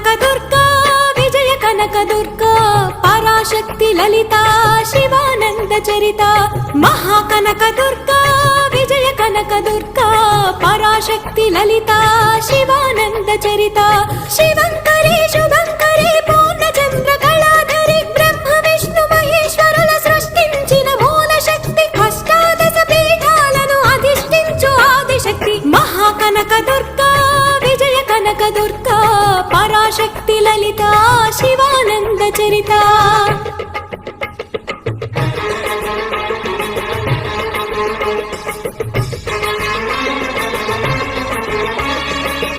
కనకదుర్గా విజయ కనకదుర్గా పరాశక్తి లలిత శివానంద చరిత మహాకనకదుర్గా విజయ కనకదుర్గా పరాశక్తి లలిత శివానంద చరిత శివంకరి శుభంకరి పూర్ణచంద్ర కళాధరి బ్రహ్మ విష్ణు మహేశ్వరుల సృష్టించిన మూల శక్తి అష్టాదశ పీఠాలను అధిష్ఠించు ఆదిశక్తి మహాకనకదుర్గా విజయ కనకదుర్గా పరాశక్తి లలిత శివానంద చరిత